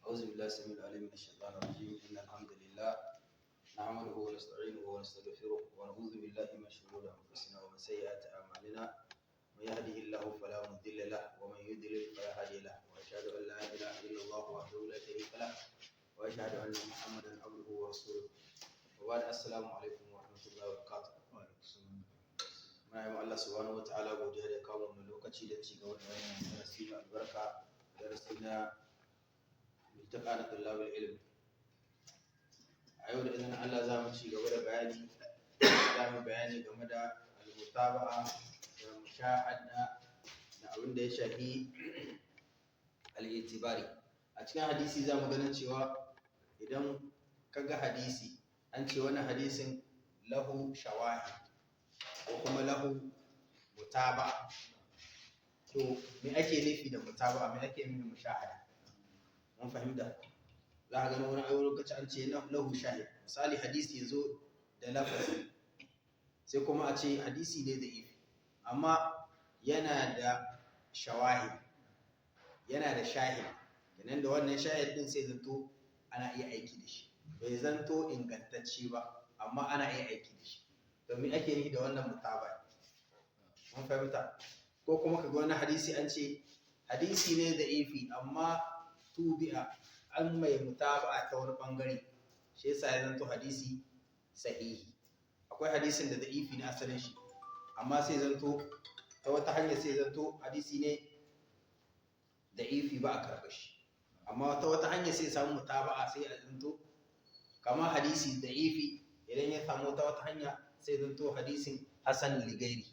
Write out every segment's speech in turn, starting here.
أعوذ بالله السميع العليم من الشيطان الرجيم إن الحمد لله نحمده ونستعينه ونستغفره ونعوذ بالله من شرور أنفسنا ومن سيئات أعمالنا من يهده الله فلا مضل له ومن يضلل فلا هادي له وأشهد أن لا إله إلا الله وحده لا شريك له وأشهد أن محمدا عبده ورسوله وبعد السلام عليكم ورحمة الله وبركاته. Muna yi Allah subhanahu wa ta'ala godiya da kawo mu lokaci da ci gaba da wannan darasi na albarka, darasi na multaka na tullabul ilm. A yau da idan Allah za mu ci gaba da bayani game da al-mutaba'a da mushahada da abin da ya shafi al-itibari. A cikin hadisi za mu ganin cewa idan ka ga hadisi an ce wannan hadisin lahu shawahi ko kuma lahu mutaba, to me ake nufi da mutaba, me ake nufi da mushahada? Mun fahimta, za ka gani wani lokaci an ce lahu shahid, misali hadisi ya zo da lafazi sai kuma a ce hadisi ne da ifi amma yana da shawahid, yana da shahid, kenan da wannan shahid din sai zanto ana iya aiki da shi, bai zanto ingantacce ba amma ana iya aiki da shi. Domin ake yi da wannan mutaba, mun fahimta. Ko kuma kaga wani hadisi an ce hadisi ne da ifi amma tubi'a an mai mutaba ta wani bangare, shi yasa ya zanto hadisi sahihi. Akwai hadisin da ifi ne asalin shi amma sai zanto ta wata hanya sai zanto hadisi ne da ifi ba a karɓa shi, amma ta wata hanya sai samu mutaba'a sai a zanto kama hadisi da ifi idan ya samu ta wata hanya sai zanto hadisin hasan ligairi.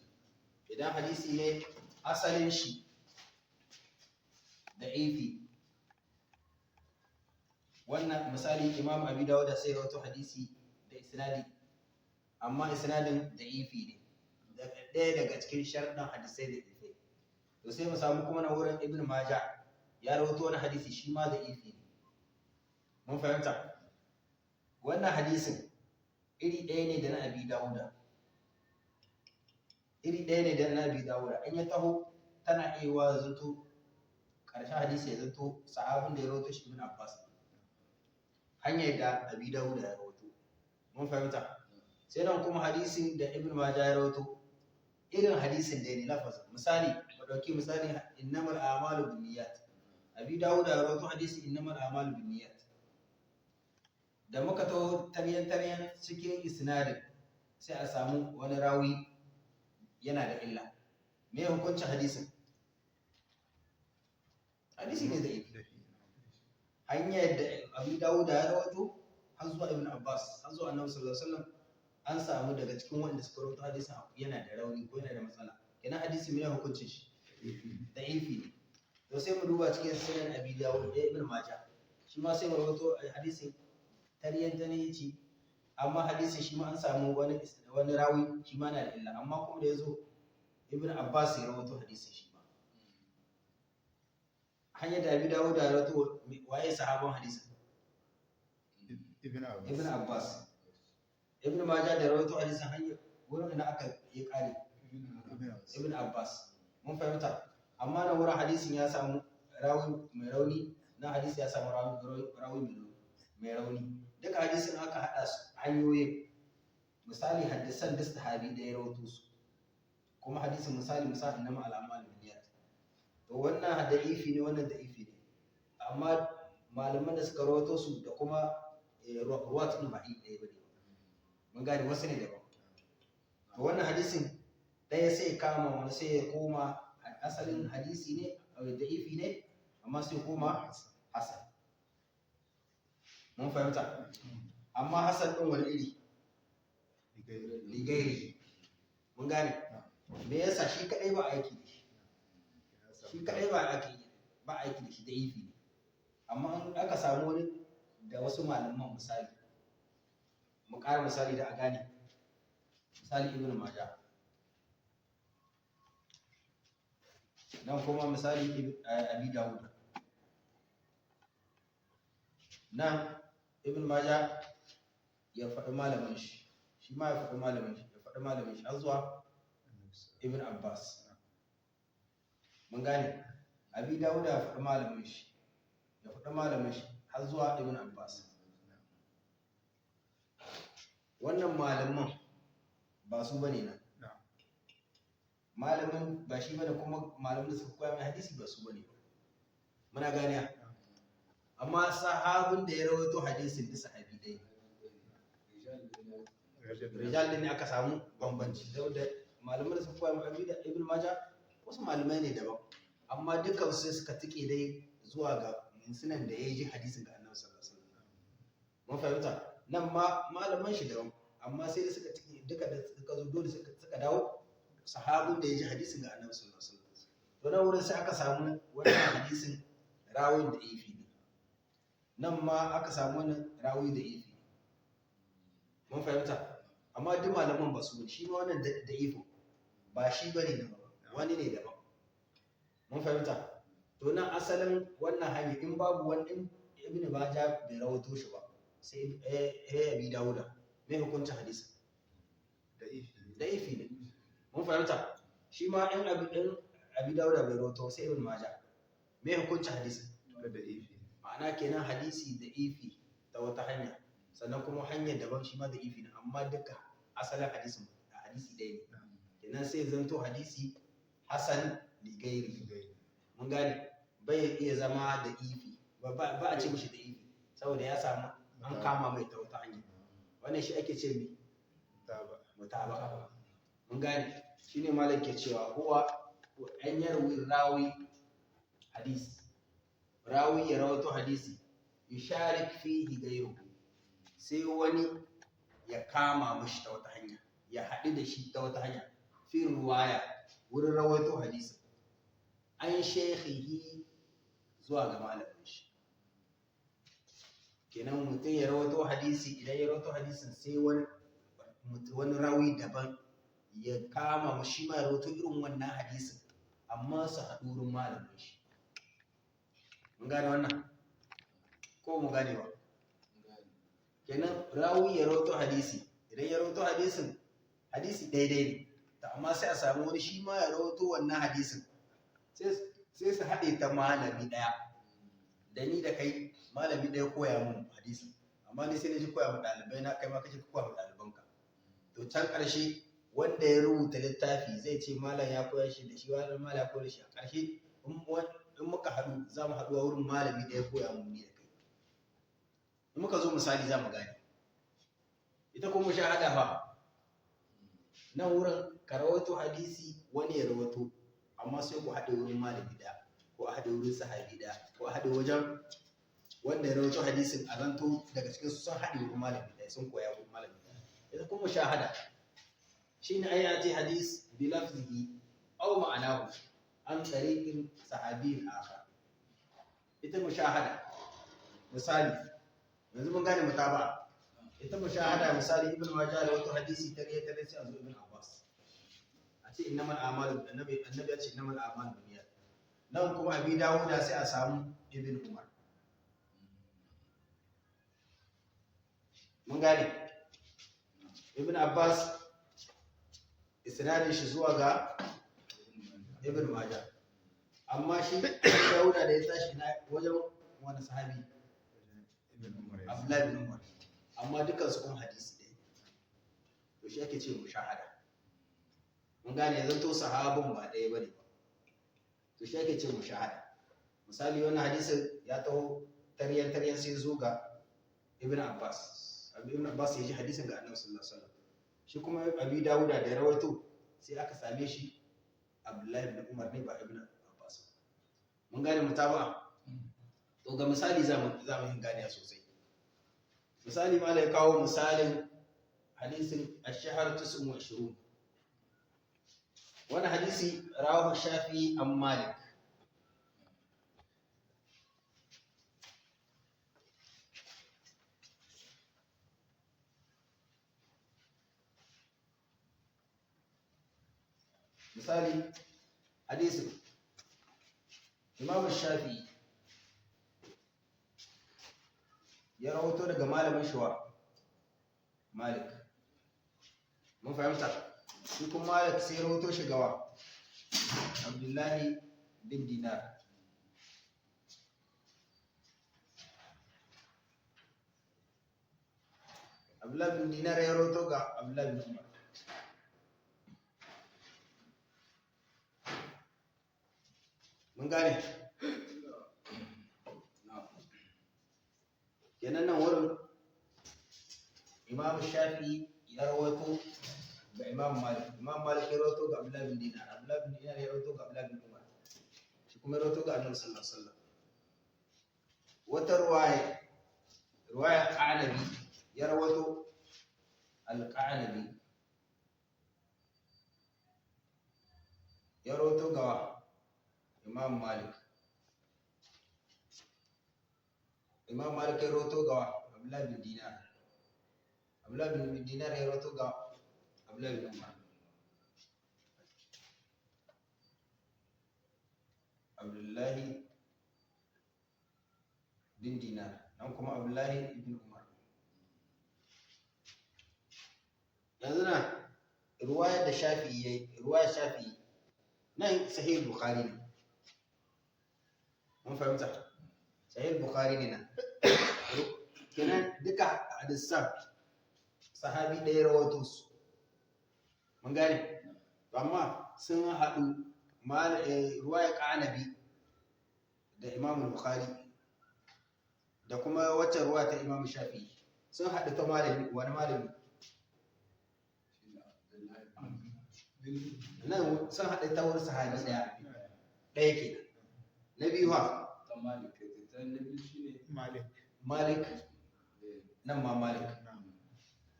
Idan hadisi ne asalin shi da ifi, wannan misali imam abi dawud sai rawaito hadisi da isnadi amma isnadin da ifi ne, ɗaya daga cikin sharɗin hadisai da ifi. To sai mu samu kuma na wurin ibn majah ya rawaito wani hadisi shi ma da ifi ne. Mun fahimta, wannan hadisin iri ɗaya ne da na abi dawuda, iri ɗaya ne da na abi dawuda. In ya taho tana iya wa zanto ƙarshen hadisi ya zanto sahabin da ya rawaito shi ibn abbas, hanyar da abi dawuda ya rawaito. Mun fahimta, sai nan kuma hadisin da ibn majah ya rawaito irin hadisin da ne lafazin. Misali mu ɗauki misali innamal a'malu binniyat, abi dawuda ya rawaito hadisi innamal a'malu binniyat. Da muka taho taryan cikin isnadin sai a samu wani rawi yana da illa. Me hukuncin hadisin? Hadisi ne da ifi. Hanyar da Abu Dawud ya rawaito har zuwa Ibn Abbas har zuwa Annabi sallallahu alaihi wasallam an samu daga cikin wanda suka rawaito hadisin yana da rauni ko yana da matsala. Kenan hadisi me hukuncin shi? Da ifi ne. To sai mu duba cikin sunan Abi Dawud da Ibn Majah, shi ma sai mu rawaito hadisin tariyan yace amma hadisin shi ma an samu wani rawi shi ma na da illa, amma kuma da yazo Ibn Abbas ya rawaito hadisin shi ma. Hanyar da Abi Dawud ya rawaito waye sahaban hadisin? Ibn Abbas. Ibn Majah da rawaito hadisin hanyar wurin da aka yi kare Ibn Abbas. Mun fahimta, amma na wurin hadisin ya samu rawi mai rauni, na hadisi ya samu rawi mai rauni. Duka hadisin aka haɗa su hanyoyin, misali hadisan da sahabi da ya rawaito su, kuma hadisin misali innama al-a'malu binniyat. To wannan da ifi ne, wannan da ifi ne, amma malaman da suka rawaito su da kuma ruwatun ba'i ɗaya bane, mun gane wasu ne daban. To wannan hadisin ɗaya sai kama wani sai ya koma asalin hadisi ne da ifi ne amma sai koma hasan. Mun fahimta, amma hasan ɗin wani iri? Ligairi. Mun gane, me yasa shi kaɗai ba aiki da shi, shi kaɗai ba aiki da shi da ifi ne, amma in aka samu wani da wasu malaman, misali mu ƙara misali da a gane, misali Ibn Majah, nan kuma misali Abi Dawud. Nan Ibn Majah ya faɗi malamin shi, shi ma ya faɗi malamin shi, ya faɗi malamin shi har zuwa Ibn Abbas. Mun gane, Abi Dawud ya faɗi malamin shi, ya faɗi malamin shi har zuwa ibn Abbas. Wannan malaman ba su bane nan, malamin ba shi bane, kuma malamin da suka koya mai hadisi ba su bane. Muna gane, amma sahabin da ya rawaito hadisin da sahabi dai rijal ne aka samu bambanci, da malaman da suka koya mai hadisi da ibn Majah wasu malamai ne daban, amma dukkan su sai suka tike dai zuwa ga sunan da ya ji hadisin ga Annabi sallallahu alaihi wasallam. Mun fahimta, nan ma malaman shi daban, amma sai da suka tike duka da suka zo dole suka dawo sahabin da ya ji hadisin ga Annabi sallallahu alaihi wasallam. To nan wurin sai aka samu wannan hadisin rawin da ifi ne, nan ma aka samu wannan rawi da ifi. Mun fahimta, amma duk malaman ba su, shi ma wannan da ifo ba shi bane da wani ne daban. Mun fahimta, to nan asalin wannan hanyar in babu wani ibn Majah bai rawato shi ba sai Abi Dawuda, mai hukuncin hadisi da ifi ne. Mun fahimta, shi ma in Abi Dawuda bai rawato sai ibn Majah, mai hukuncin hadisi da ifi. Ma'ana kenan hadisi da ifi ta wata hanya, sannan kuma hanyar daban shi ma da ifi ne, amma duka asalin hadisi ɗaya ne. Kenan sai zanto hadisi hasan ligairi. Mun gane, bai iya zama da ifi, ba a ce mishi da ifi saboda ya samu an kama mai ta wata hanya. Wannan shi ake ce mai mutaba. Mun gane, shine malam ke cewa huwa an yarwi rawi hadisi, rawi ya rawato hadisi, yusharik fihi gairu, sai wani ya kama mashi ta wata hanya, ya haɗu da shi ta wata hanya, fi ruwaya wurin rawaito hadisi, an shekhihi zuwa ga malamin shi. Kenan mutum ya rawato hadisi, idan ya rawato hadisin sai wani rawi daban ya kama mashi ma ya rawato irin wannan hadisin, amma su haɗu wurin malamin shi. Mun gane wannan ko mu gane ba? Kenan rawi ya rawato hadisi, idan ya rawato hadisin, hadisi daidai ne, amma sai a samu wani shi ma ya rawato wannan hadisin, sai su haɗe ta malami ɗaya. Da ni da kai malami ɗaya koya mun hadisi, amma ni sai na ji koya mun ɗalibai na, kai ma kake koya mun ɗalibanka. To can ƙarshe wanda ya rubuta littafi zai ce malam ya koya shi da shi, wani malam ya koya shi. A ƙarshe in muka haɗu za mu haɗu a wurin malami ɗaya koya mun ni da kai. In muka zo misali za mu gane. Ita kuma shahada fa, nan wurin ka rawato hadisi wani ya rawato, amma sai ku haɗe wurin malami ɗaya, ko a haɗe wurin sahabi ɗaya, ko a haɗe wajen wanda ya rawato hadisin a zanto daga cikin su sun haɗe wurin malami ɗaya, sun koya wurin malami ɗaya. Ita kuma shahada shine ayati hadis bi lafzihi aw ma'anahu an tariqin sahabiyyin akhar. Ita mushahada misali, yanzu mun gane mutaba. Ita mushahada misali ibn Majah da wata hadisi ta sai a zo ibn Abbas a ce innamal a'malu, annabi ya ce innamal a'malu binniyat. Nan kuma Abi Dawuda sai a samu ibn Umar. Mun gane, ibn Abbas isnadin shi zuwa ga ibn Majah, amma shi Dawuda da ya tashi na wajen wani sahabi Abdullahi bin Umar, amma dukkan su kuma hadisi ɗaya. To shi ake ce mushahada. Mun gane, yanzu to sahabin ba ɗaya bane ba, to shi ake ce mushahada. Misali wannan hadisin ya taho taryan sai zo ga ibn Abbas. Ibn Abbas ya ji hadisin ga Annabi sallallahu alaihi wasallam. Shi kuma Abi Dawuda da ya rawaito sai aka same shi Abdullahi bin Umar ne, ba ibn Abbas. Mun gane mutaba. To ga misali za mu yi ganiya sosai. Misali ma ya kawo misalin hadisin ash-shahr 29. Wannan hadisi rawahu Shafi'i an Malik. Misali hadisin Imam Shafi'i ya rawato daga malamin shuwa Malik. Mun fahimta, shi kuma Malik sai ya rawato shi gawa Abdullahi bin Dinar. Abdullah bin Dinar ya rawaito ga Abdullah bin Umar. Mun gane? Kenan nan wurin Imam Shafi ya rawaito ga Imam Malik. Imam Malik ya rawaito ga Abdullah bin Dinar. Abdullah bin Dinar ya rawaito ga Abdullah bin Umar. Shi kuma ya rawaito ga Annabi sallallahu alaihi wasallam. Wata ruwaya Qanabi ya rawaito al-Qanabi ya rawaito ga Imam Malik. Imam Malik ya rawaito ga Abdullah bin Dinar. Abdullah bin Dinar ya rawaito ga Abdullah bin Umar. Abdullah bin Dinar nan kuma Abdullah ibn Umar. Yanzu na ruwaya da Shafi'i yayi, ruwaya Shafi'i nan Sahih Bukhari ne. Mun fahimta? Sahih Bukhari ne nan. Kenan duka hadisan sahabi ɗaya rawato su. Mun gane? Amma sun haɗu ruwaya Qanabi da Imam Bukhari da kuma wacce ruwa ta Imam Shafi'i sun haɗu ta malami, wani malami? Nan sun haɗu ta wurin sahabi ɗaya ke. Na biyu ha? Malik. Nan ma Malik.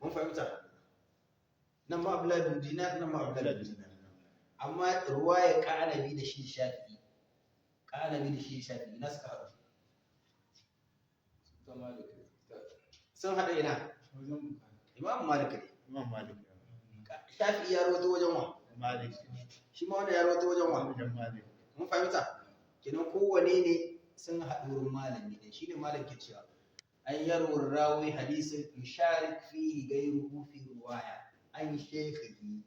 Mun fahimta? Nan ma Abdullah bin Dinar, nan ma Abdullah bin Dinar. Amma ruwaya Qanabi da shi Shafi'i. Qanabi da shi Shafi'i na suka haɗu. Sun haɗa ina? Imam Malik ne. Imam Malik. Shafi'i ya rawaito wajen wa? Malik. Shi ma wanda ya rawaito wajen wa? Wajen Malik. Mun fahimta? Kenan kowane ne sun haɗu wurin malami ne. Shi ne malam ke cewa an yarwar rawi hadisin yusharik fihi gairuhu fi ruwaya an shekhi.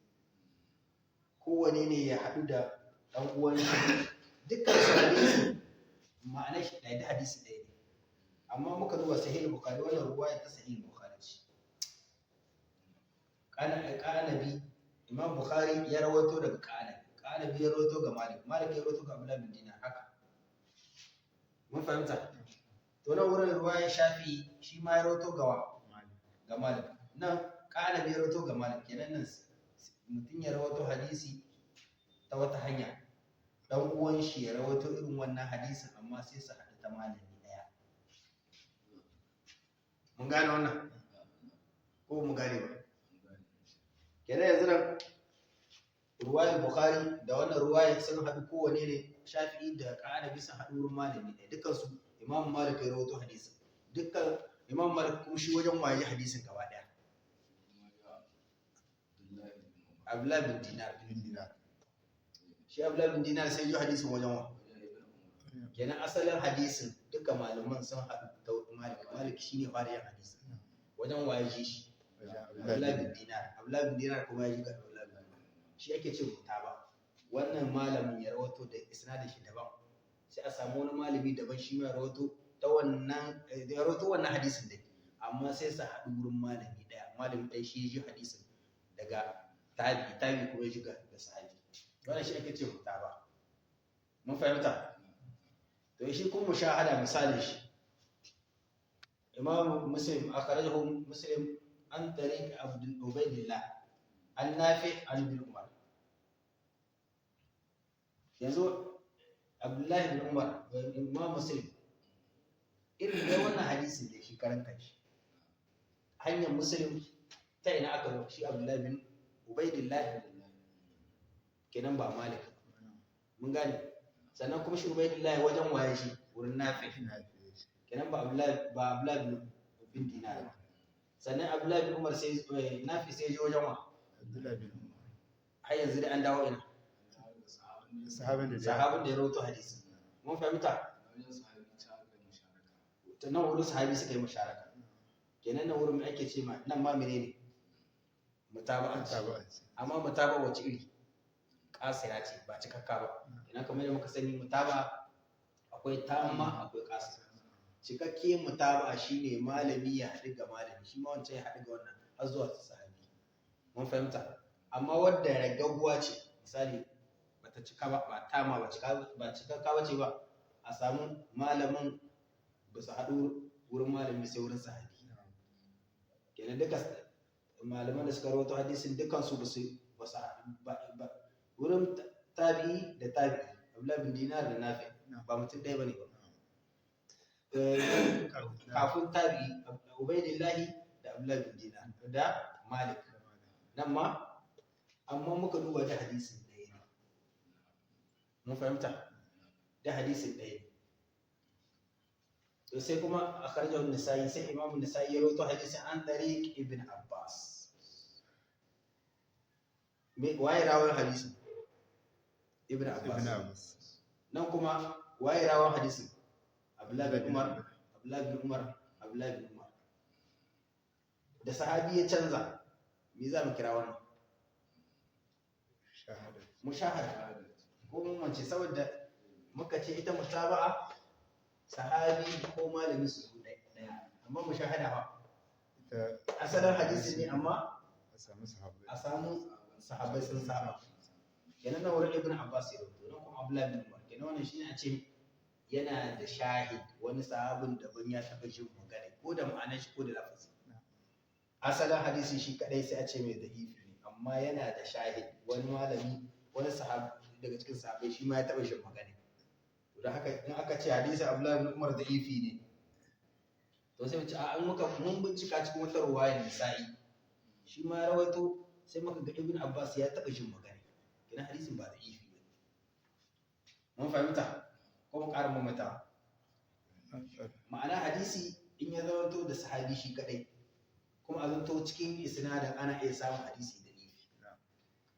Kowane ne ya haɗu da ɗan uwan shi. Dukkan su hadisi ma'anar shi ɗaya da hadisi ɗaya ne. Amma muka duba Sahih Bukhari, wannan ruwaya ta Sahih Bukhari ce. Qanabi Imam Bukhari ya rawaito daga Qanabi ya rawaito ga Malik ya rawaito ga Abdullah bin Dinar haka. Mun fahimta? To nan wurin ruwaya Shafi shi ma ya rawaito ga Malik. Nan Qanabi ya rawaito ga Malik. Kenan nan mutum ya rawaito hadisi ta wata hanya. Dan uwan shi ya rawaito irin wannan hadisin amma sai su haɗu ta malami ɗaya. Mun gane wannan? Ko mun gane ba? Kenan yanzu nan ruwayar Bukhari da wannan ruwayar sun haɗu kowane ne Shafi'i da Qanabi sun haɗu wurin malami ɗaya. Dukkansu Imam Malik ya rawaito hadisin. Dukkan Imam Malik kuma shi wajen waye hadisin gaba ɗaya. Abdullah bin Dinar. Shi Abdullah bin Dinar sai ji hadisin wajen wa? Kenan asalin hadisin duka malaman sun haɗu da Malik shi ne fara yin hadisin. Wajen waye ji shi? Abdullah bin Dinar. Abdullah bin Dinar kuma ya ji ga Abdullah bin Dinar. Shi ake ce mutaba. Wannan malamin ya rawato da isnadin shi daban. Sai a samu wani malami daban shi ma ya rawato wannan hadisin dai. Amma sai su haɗu wurin malami ɗaya. Malami ɗaya shi ya ji hadisin daga tabi kuma ya ji ga sahabi. Wannan shi ake ce mutaba. Mun fahimta? To shi kuma mushahada misalin shi. Imam Muslim akhrajahu Muslim an tariq Abdul Ubaydillah an Nafi an Ibn Umar. Yanzu Abdullah ibn Umar Imam Muslim irin da wannan hadisin da shi karanta shi. Hanyar Muslim ta ina aka zo shi Abdullah ibn Ubaydillah kenan ba Malik. Mun gane. Sannan kuma shi Ubaydillah wajen waye shi wurin Nafi. Kenan ba Abdullah bin Dinar ba. Sannan Abdullah bin Umar sai Nafi sai je wajen wa? Abdullah bin Umar. Har yanzu dai an dawo ina. Sahabin da ya rawaito hadisi. Mun fahimta? Ta nan wurin sahabi suka yi musharaka. Kenan nan wurin ake ce ma nan ma menene? Mutaba'a. Amma mutaba'a wace iri? Kasira ce ba cikakka ba. Kenan kamar yadda muka sani mutaba'a akwai tamma akwai kasira. cikakkiyar mutaba'a shine malami ya haɗu ga malami shi ma wancan ya haɗu ga wannan har zuwa sahabi mun fahimta amma wadda ragagguwa ce misali bata cika ba ba tama ba cikakka ba ce ba a samu malamin ba su haɗu wurin malami sai wurin sahabi kenan duka malaman da suka rawaito hadisin dukansu ba su ba wurin tabi'i da tabi'i Abdullah bin Dinar da Nafi ba mutum ɗaya bane ba kafin tabi'i Ubaidillahi da Abdullah bin Dinar da Malik nan ma amma muka duba da hadisin ɗaya ne mun fahimta da hadisin ɗaya ne to sai kuma a karjar nisa'i sai imamun nisa'i ya rawaito hadisin an tariq ibn Abbas waye rawar hadisin ibn Abbas nan kuma waye rawar hadisin Abdullah bin Umar da sahabi ya canza me za mu kira wannan mushahada ko mun mance saboda muka ce ita mutaba'a sahabi ko malami su daya amma mushahada fa asalin hadisi ne amma a samu sahabbai sun saba kenan na wurin ibn Abbas ya rubuto nan kuma Abdullah bin Umar kenan wannan shine a ce yana da shahid wani sahabin daban ya taba jin magana ko da ma'anar shi ko da lafazi asalin hadisi shi kadai sai a ce mai da'ifi ne amma yana da shahid wani malami wani sahabi daga cikin sahabbai shi ma ya taba jin magana to da haka in aka ce hadisi Abdullah bin Umar da'ifi ne to sai mu ce a mun bincika cikin wata ruwayar Nisa'i shi ma ya rawaito sai muka ga Ibn Abbas ya taba jin magana kina hadisin ba da'ifi ne mun fahimta ko mu ƙara mamata ma'ana hadisi in ya zanto da sahabi shi kadai kuma a zanto cikin isnadin ana iya samun hadisi da ifi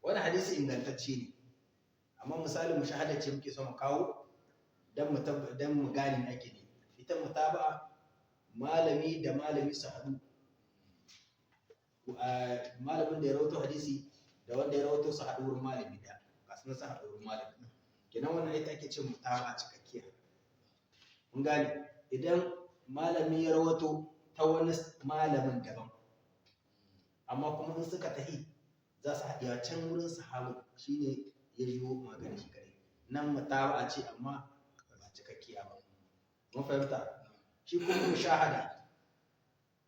wani hadisi ingantacce ne amma misali mushahada ce muke so mu kawo dan mu gane ake ne ita mutaba'a malami da malami su haɗu malamin da ya rawaito hadisi da wanda ya rawaito su haɗu wurin malami da kasu su haɗu wurin malami kenan wannan ita ake ce mutaba'a cikakkiya mun gane idan malami ya rawato ta wani malamin daban amma kuma in suka tahi za su haɗiya can wurin sahabu shine ya yiwo magana shi kare nan mutaba'a ce amma ba cikakkiya ba mun fahimta shi kuma mushahada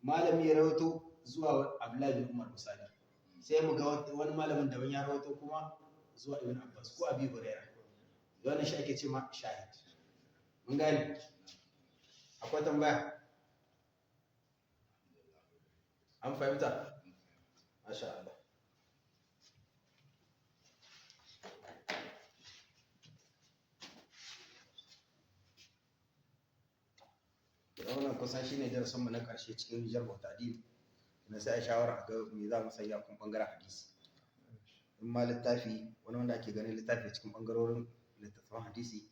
malami ya rawato zuwa Abdullahi bin Umar misali sai mu ga wani malamin daban ya rawato kuma zuwa Ibn Abbas ko Abi Hurairah wannan shi ake ce ma shahid mun gane akwai tambaya an fahimta masha Allah wannan kusan shine darasinmu na ƙarshe cikin jarhu ta'dil na sai a shawara ga me za mu sanya kun bangaren hadisi in ma littafi wani wanda ake ganin littafi cikin bangarorin littattafan hadisi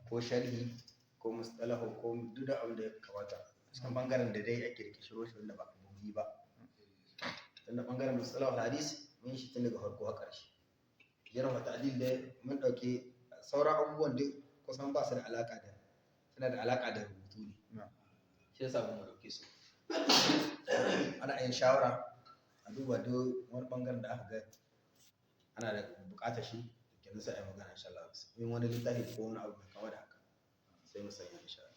ko sharhi ko mustalahu ko duk da abin da ya kamata cikin bangaren da dai ake rike shiro shi wanda ba a yi ba tunda bangaren mustalahu hadisi mun yi shi tun daga farko har ƙarshe jarhu ta'dil dai mun dauke sauran abubuwan duk kusan ba su da alaka da suna da alaka da rubutu ne shi yasa mun dauke su ana yin shawara a duba duk wani bangaren da aka ga ana da bukatar shi kenan sai a yi magana insha Allah in wani littafi ko wani abu mai kama da haka sai mu sanya insha Allah